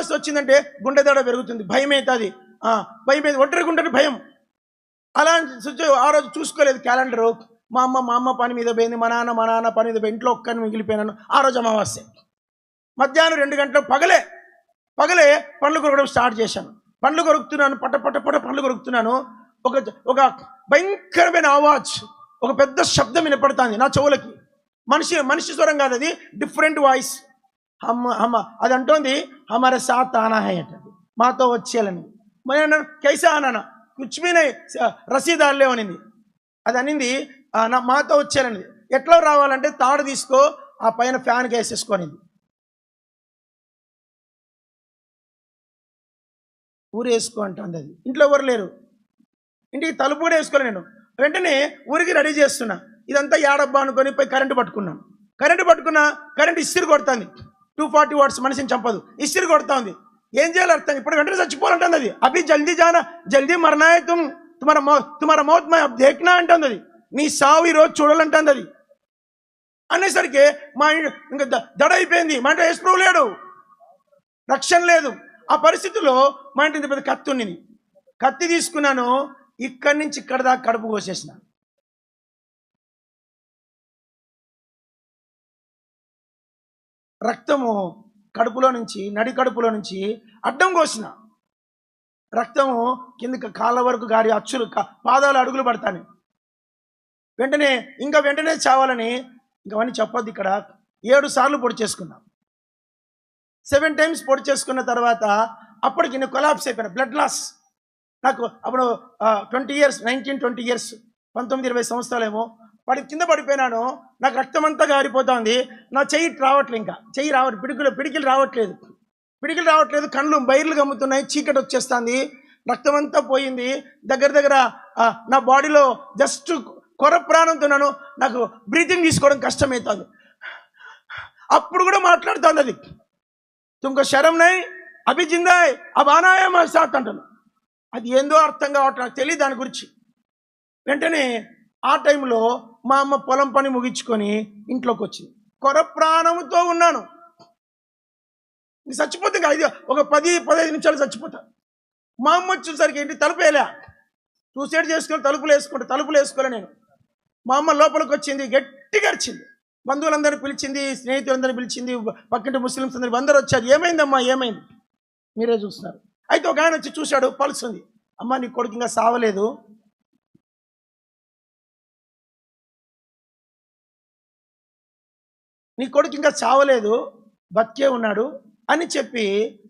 అమావాస్య వచ్చిందంటే గుండె దడ పెరుగుతుంది, భయం అవుతుంది, భయం అవుతుంది, ఒంటరిగా ఉంటుంది భయం. అలాంటి ఆ రోజు చూసుకోలేదు క్యాలెండరు. మా అమ్మ పని మీద పోయింది, మా నాన్న పని మీద పోయి ఇంట్లో ఒక్కరిని మిగిలిపోయినాను. ఆ రోజు అమావాస్య మధ్యాహ్నం 2 గంటలకు పగలే పండ్లు కొరకడం స్టార్ట్ చేశాను. పండ్లు కొరుకుతున్నాను, పట్ట పండ్లు కొరుకుతున్నాను. ఒక భయంకరమైన ఆవాజ్, ఒక పెద్ద శబ్దం వినపడుతుంది నా చెవులకి. మనిషి స్వరం కాదు, అది డిఫరెంట్ వాయిస్. అమ్మ అది అంటోంది, హమారే సాత్ ఆనా హై అంటది, మాతో వచ్చేయాలని. మరి అన్నాను కైసా అన్నాను, కుచ్మీనే రసీదారులే అనింది. అది అనింది మాతో వచ్చేయాలనింది. ఎట్లా రావాలంటే తాడు తీసుకో, ఆ పైన ఫ్యాన్కి వేసేసుకొనింది. ఊరేసుకో అంటుంది. అది ఇంట్లో ఎవరు లేరు, ఇంటికి తలుపు కూడా వేసుకోలే. నేను వెంటనే ఊరికి రెడీ చేస్తున్నా. ఇదంతా ఏడబ్బా అనుకొని పోయి కరెంటు పట్టుకున్నా. కరెంటు ఇస్త్రీ కొడుతుంది, 240 వాట్స్, మనిషిని చంపదు, ఇస్త్రీ కొడుతూ ఉంది. ఏం చేయాలి అర్థం, ఇప్పుడు వెంటనే చచ్చిపోవాలంటుంది. అది అభి జల్దీ జానా, జల్దీ మరనా హై తుమారా మౌత్ మే అబ్ దేఖ్నా అంటుంది. అది నీ సావు ఈరోజు చూడాలంటుంది. అది అనేసరికి మా ఇంకా దడ అయిపోయింది. మా ఇంట్లో యేసు ప్రభువు లేడు, రక్షణ లేదు. ఆ పరిస్థితుల్లో మా ఇంటి పెద్ద కత్తి ఉన్నింది. కత్తి తీసుకున్నాను, ఇక్కడి నుంచి ఇక్కడ దాకా కడుపు కోసేసిన. రక్తము కడుపులో నుంచి, నడి కడుపులో నుంచి అడ్డం కోసిన. రక్తము కిందకి కాళ్ళ వరకు గారి అచ్చులు, పాదాలు, అడుగులు పడతాను. వెంటనే చావాలని ఇంకవన్నీ చెప్పొద్దు ఇక్కడ. 7 సార్లు పొడి చేసుకున్నా. 7 టైమ్స్ పొడి చేసుకున్న తర్వాత అప్పటికి నేను కొలాప్స్ అయిపోయినా, బ్లడ్ లాస్. నాకు అప్పుడు 20 ఇయర్స్, 19-20 ఇయర్స్, 19-20 సంవత్సరాలేమో. కింద పడిపోయినాను. నాకు రక్తం అంతా గారిపోతుంది. నా చెయ్యి రావట్లేదు, ఇంకా చెయ్యి పిడికిలు రావట్లేదు. కళ్ళు బైర్లు గమ్ముతున్నాయి, చీకటి వచ్చేస్తుంది, రక్తం అంతా పోయింది. దగ్గర నా బాడీలో జస్ట్ కొర ప్రాణంతో నాకు బ్రీతింగ్ తీసుకోవడం కష్టమవుతుంది. అప్పుడు కూడా మాట్లాడుతుంది అది, తుమ్కో శరం నై అభి జిందా హై అబ్ ఆనా హై హమారే సాత్ అంటాను. అది ఏందో అర్థం కావట్లేదు, నాకు తెలియదు దాని గురించి. వెంటనే ఆ టైంలో మా అమ్మ పొలం పని ముగించుకొని ఇంట్లోకి వచ్చింది. కొర ప్రాణంతో ఉన్నాను. చచ్చిపోతే ఒక 10-15 నిమిషాలు చచ్చిపోతా. మా అమ్మ వచ్చేసరికి ఏంటి, తలుపు వేయలే, సూసైడ్ చేసుకొని తలుపులు వేసుకోలే నేను. మా అమ్మ లోపలికి వచ్చింది, గట్టిగా అరిచింది. బంధువులందరినీ పిలిచింది, స్నేహితులందరినీ పిలిచింది, పక్కింటి ముస్లిమ్స్ అందరూ వచ్చారు. ఏమైందమ్మా, ఏమైంది, మీరే చూస్తున్నారు. అయితే ఒక ఆయన వచ్చి చూశాడు, పల్స్ ఉంది. అమ్మ నీ కొడుకు ఇంకా సావలేదు, బతికే ఉన్నాడు అని చెప్పి